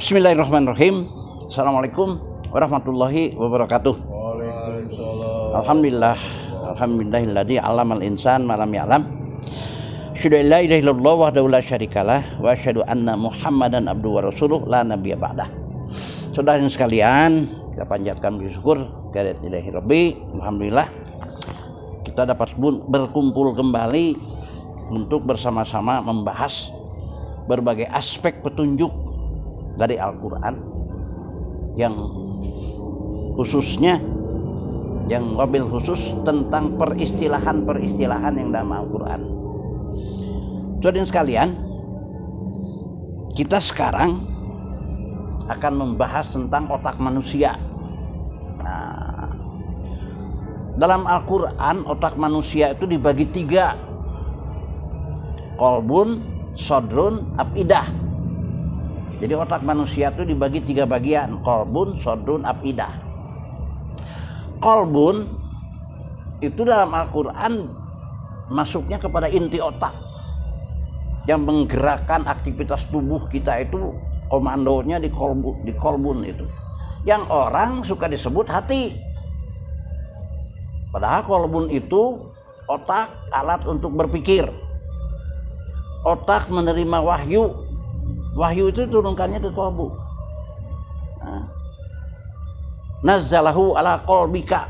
Bismillahirrahmanirrahim. Assalamualaikum warahmatullahi wabarakatuh. Waalaikumsalam. Alhamdulillahilladzi 'allamal insan ma lam ya'lam. Asyhadu an la ilaha illallah wahdahu la syarikalah wa asyhadu anna Muhammadan abduhu wa rasuluh la nabiyya ba'dah. Saudara sekalian, kita panjatkan puji syukur kehadirat ilahi Rabbi. Alhamdulillah kita dapat berkumpul kembali untuk bersama-sama membahas berbagai aspek petunjuk dari Al-Quran yang khususnya yang wabil khusus tentang peristilahan yang dalam Al-Quran. Saudara sekalian, kita sekarang akan membahas tentang otak manusia. Nah, dalam Al-Quran otak manusia itu dibagi 3: qalbun, sodrun, afidah. Jadi otak manusia itu dibagi 3 bagian: qalbun, sodrun, afidah. Qalbun itu dalam Al-Quran masuknya kepada inti otak yang menggerakkan aktivitas tubuh kita, itu komandonya di qalbun itu. Yang orang suka disebut hati. Padahal qalbun itu otak, alat untuk berpikir. Otak menerima wahyu. Wahyu itu turunkannya ke qalbu. Nazzalahu ala qalbika.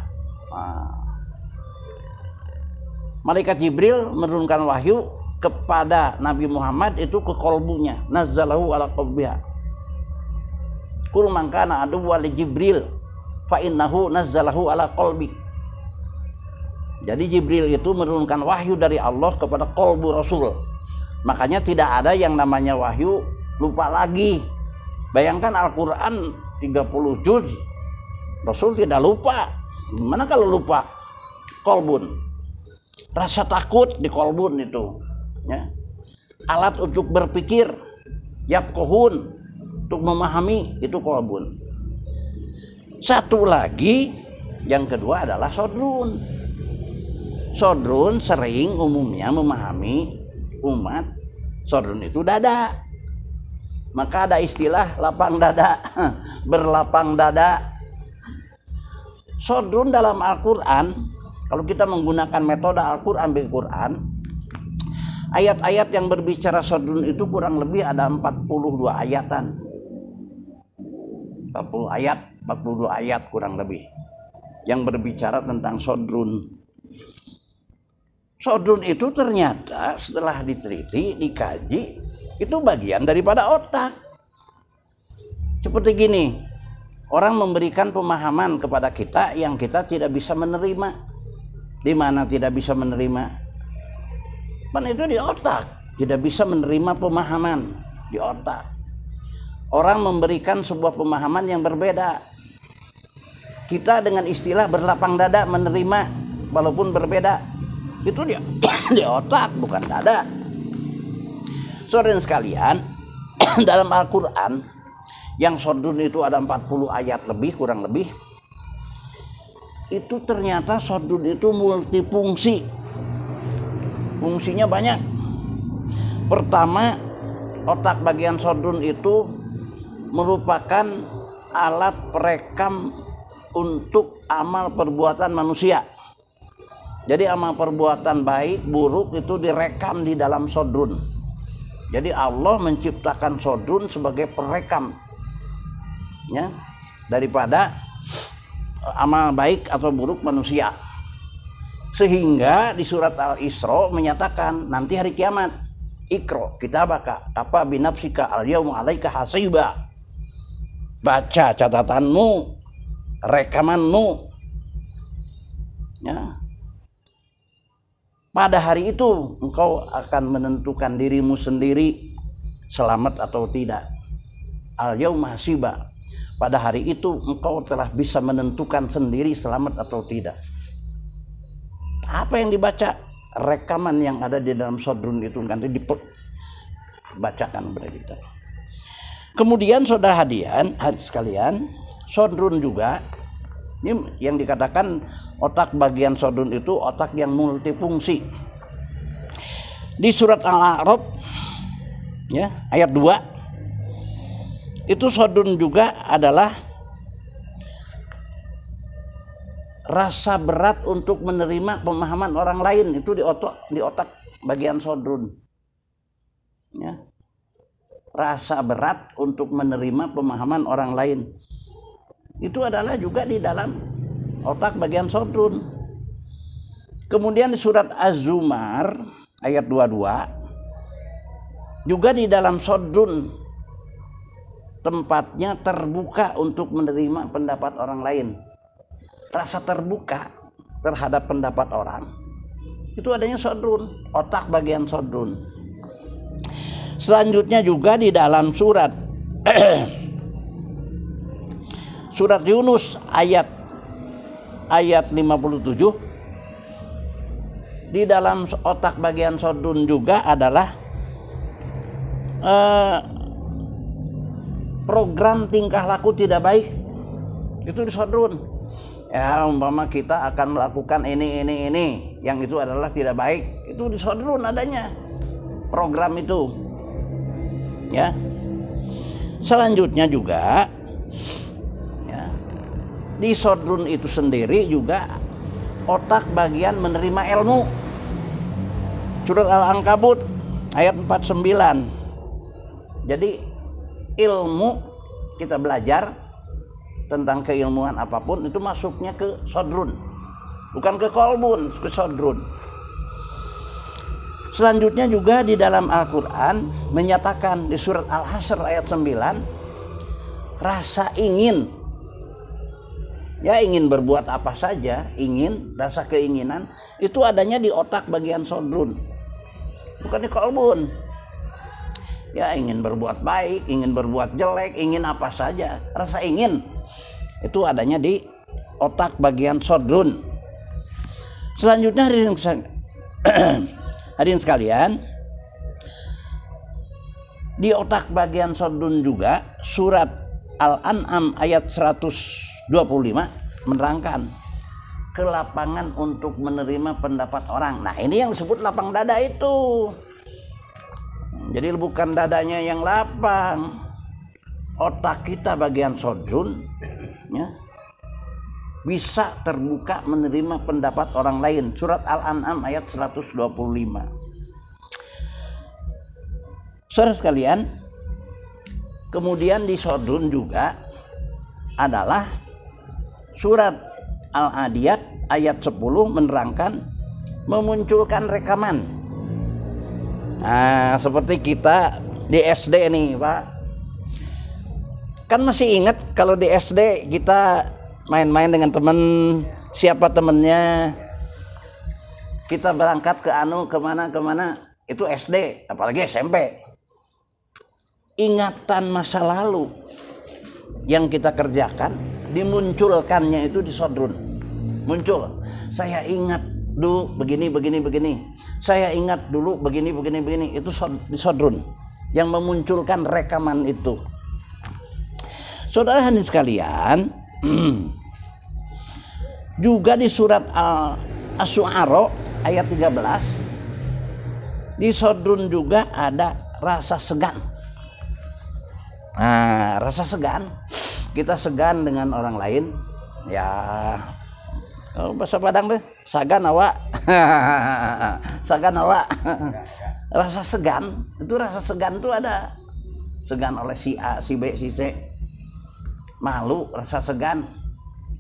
Malaikat Jibril menurunkan wahyu kepada Nabi Muhammad itu ke qalbunya. Nazzalahu ala qalbiha. Kul man kana aduwwa li Jibril fa innahu nazzalahu ala qalbi. Jadi Jibril itu menurunkan wahyu dari Allah kepada qalbu Rasul. Makanya tidak ada yang namanya wahyu lupa lagi. Bayangkan Al-Quran 30 juz, Rasul tidak lupa. Gimana kalau lupa? Qalbun, rasa takut di qalbun itu ya. Alat untuk berpikir, yafqahun, untuk memahami, itu qalbun. Satu lagi, yang kedua adalah sodrun. Sodrun sering umumnya memahami umat. Sodrun itu dada. Maka ada istilah lapang dada, berlapang dada. Sodrun dalam Al-Quran, kalau kita menggunakan metode Al-Quran bil Quran, ayat-ayat yang berbicara sodrun itu kurang lebih ada 42 ayatan. 42 ayat kurang lebih yang berbicara tentang sodrun. Sodrun itu ternyata setelah diteliti, dikaji, itu bagian daripada otak. Seperti gini, orang memberikan pemahaman kepada kita yang kita tidak bisa menerima. Di mana tidak bisa menerima? Kan itu di otak. Tidak bisa menerima pemahaman di otak. Orang memberikan sebuah pemahaman yang berbeda. Kita dengan istilah berlapang dada menerima walaupun berbeda. Itu di otak, bukan dada. Saudara sekalian, dalam Al-Quran yang sodrun itu ada 40 ayat lebih, kurang lebih. Itu ternyata sodrun itu multifungsi. Fungsinya banyak. Pertama, otak bagian sodrun itu merupakan alat perekam untuk amal perbuatan manusia. Jadi amal perbuatan baik, buruk itu direkam di dalam sodrun. Jadi Allah menciptakan sodrun sebagai perekam ya, daripada amal baik atau buruk manusia. Sehingga di surat Al-Isra menyatakan nanti hari kiamat, Iqra kitabaka kafa binafsika al-yauma 'alaika hasiba. Baca catatanmu, rekamanmu ya. Pada hari itu engkau akan menentukan dirimu sendiri selamat atau tidak. Al-yauma hasiba. Pada hari itu engkau telah bisa menentukan sendiri selamat atau tidak. Apa yang dibaca? Rekaman yang ada di dalam sodrun itu nanti dibacakan kepada kita. Kemudian saudara hadirin sekalian, sodrun juga ini yang dikatakan otak bagian sodrun itu otak yang multifungsi. Di surat Al-A'raf ya, ayat 2 Itu sodun juga adalah rasa berat untuk menerima pemahaman orang lain. Itu di otak bagian sodun. Ya. Rasa berat untuk menerima pemahaman orang lain. Itu adalah juga di dalam otak bagian sodun. Kemudian di surat Az-Zumar ayat 22 juga di dalam sodun tempatnya terbuka untuk menerima pendapat orang lain. Rasa terbuka terhadap pendapat orang itu adanya sodun, otak bagian sodun. Selanjutnya juga di dalam surat surat Yunus ayat 57, di dalam otak bagian sodun juga adalah program tingkah laku tidak baik. Itu di sodun. Ya, umpama kita akan melakukan ini, yang itu adalah tidak baik. Itu di sodun adanya program itu. Ya. Selanjutnya juga ya, di sodun itu sendiri juga otak bagian menerima ilmu. Surat Al-Ankabut ayat 49. Jadi ilmu, kita belajar tentang keilmuan apapun itu masuknya ke sodrun, bukan ke kolbun, ke sodrun. Selanjutnya juga di dalam Al-Quran menyatakan di surat Al-Hasr ayat 9, rasa ingin, ya ingin berbuat apa saja, rasa keinginan itu adanya di otak bagian sodrun, bukan di kolbun. Ya ingin berbuat baik, ingin berbuat jelek, ingin apa saja, rasa ingin itu adanya di otak bagian sodrun. Selanjutnya hadirin sekalian, di otak bagian sodrun juga surat Al-An'am ayat 125 menerangkan kelapangan untuk menerima pendapat orang. Nah ini yang disebut lapang dada itu. Jadi bukan dadanya yang lapang, otak kita bagian sodrun ya, bisa terbuka menerima pendapat orang lain. Surat Al-An'am ayat 125. Saudara sekalian, kemudian di sodrun juga adalah surat Al-Adiyat ayat 10 menerangkan memunculkan rekaman. Nah, seperti kita di SD nih, Pak. Kan masih ingat kalau di SD kita main-main dengan teman, siapa temennya, kita berangkat ke kemana, itu SD, apalagi SMP. Ingatan masa lalu yang kita kerjakan dimunculkannya itu di sodrun. Muncul, saya ingat dulu begini. Saya ingat dulu begini. Itu di sodrun yang memunculkan rekaman itu. Saudara hadirin sekalian, juga di surat Asy-Syu'ara ayat 13 di sodrun juga ada rasa segan. Nah, rasa segan, kita segan dengan orang lain, ya bahasa Padang deh, sagan awak. Sagan awak. Rasa segan, itu rasa segan itu ada. Segan oleh si A, si B, si C. Malu, rasa segan.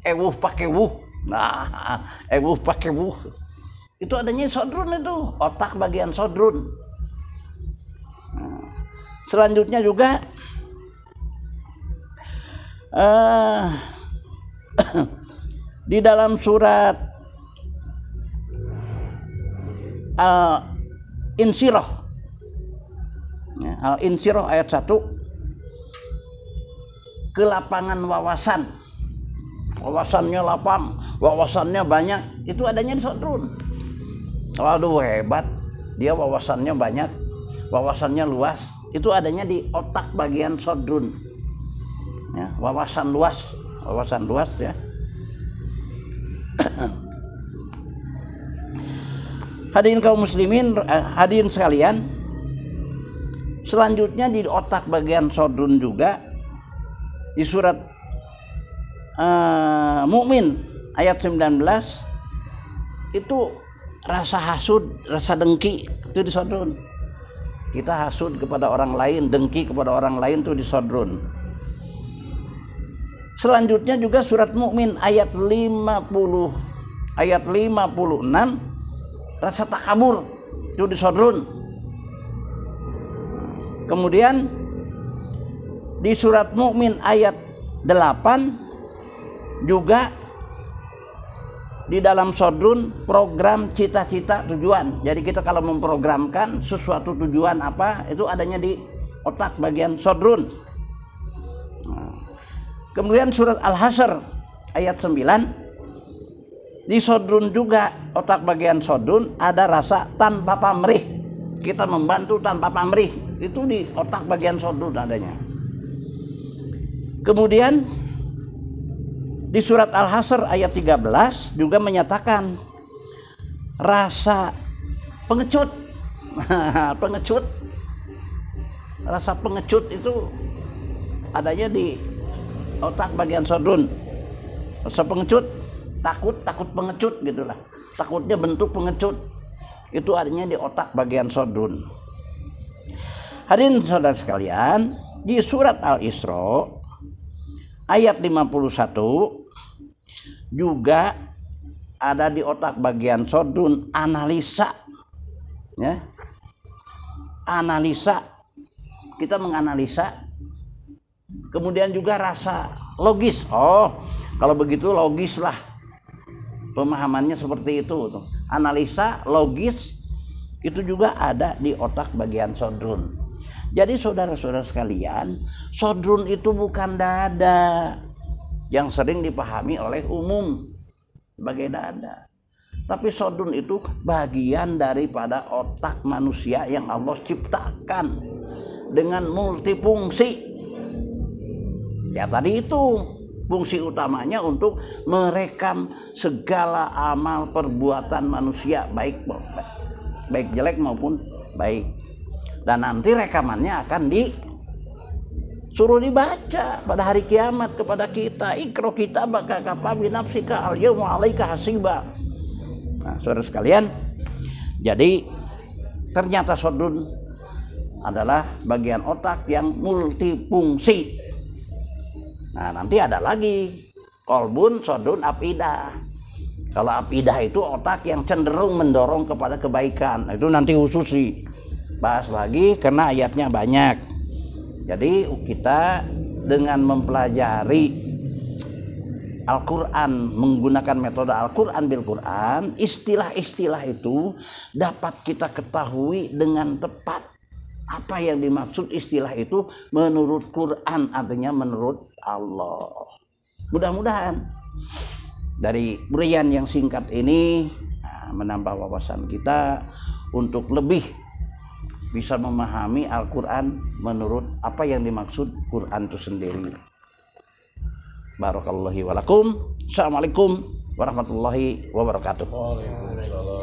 Ewuh pakai wuh. Nah, ewuh pakai wuh. Itu adanya sodrun itu, otak bagian sodrun. Nah, selanjutnya juga di dalam surat Al-Insyirah, Al-Insyirah ayat 1, kelapangan wawasannya lapang, wawasannya banyak, itu adanya di sodrun. Waduh hebat, dia wawasannya banyak, wawasannya luas, itu adanya di otak bagian sodrun. Ya, wawasan luas ya. Hadirin kaum muslimin, hadirin sekalian, selanjutnya di otak bagian sodrun juga Di surat Mukmin ayat 19 itu rasa hasud, rasa dengki itu disodrun. Kita hasud kepada orang lain, dengki kepada orang lain itu disodrun. Selanjutnya juga surat Mukmin ayat 50, ayat 56 rasa takabur itu disodrun. Kemudian di surat Mukmin ayat 8 juga di dalam sodrun program cita-cita tujuan. Jadi kita kalau memprogramkan sesuatu tujuan apa itu adanya di otak bagian sodrun. Kemudian surat Al-Hasyr ayat 9 di sodrun juga otak bagian sodrun ada rasa tanpa pamrih. Kita membantu tanpa pamrih itu di otak bagian sodrun adanya. Kemudian di surat Al-Hasyr ayat 13 juga menyatakan rasa pengecut. Pengecut. Rasa pengecut itu adanya di otak bagian sodrun. Rasa pengecut, takut pengecut gitulah. Takutnya bentuk pengecut. Itu adanya di otak bagian sodrun. Hadirin saudara sekalian, di surat Al-Isra ayat 51 juga ada di otak bagian sodrun analisa, ya. Analisa, kita menganalisa. Kemudian juga rasa logis. Oh, kalau begitu logis lah. Pemahamannya seperti itu. Analisa, logis itu juga ada di otak bagian sodrun. Jadi saudara-saudara sekalian, sodrun itu bukan dada yang sering dipahami oleh umum sebagai dada. Tapi sodrun itu bagian daripada otak manusia yang Allah ciptakan dengan multifungsi. Ya tadi itu fungsi utamanya untuk merekam segala amal perbuatan manusia, baik jelek maupun baik. Dan nanti rekamannya akan disuruh dibaca pada hari kiamat kepada kita. Ikra kitabaka kafa bi nafsika al-yawma 'alaika hasiba. Nah, saudara sekalian, jadi ternyata sodrun adalah bagian otak yang multifungsi. Nah, nanti ada lagi kolbun, sodrun, afidah. Kalau afidah itu otak yang cenderung mendorong kepada kebaikan. Itu nanti khusus bahas lagi karena ayatnya banyak. Jadi kita dengan mempelajari Al-Quran, menggunakan metode Al-Quran bil Quran, istilah-istilah itu dapat kita ketahui dengan tepat apa yang dimaksud istilah itu menurut Quran, artinya menurut Allah. Mudah-mudahan dari berian yang singkat ini menambah wawasan kita untuk lebih bisa memahami Al-Quran menurut apa yang dimaksud Quran itu sendiri. Barakallahu walakum. Assalamualaikum warahmatullahi wabarakatuh. Waalaikumsalam.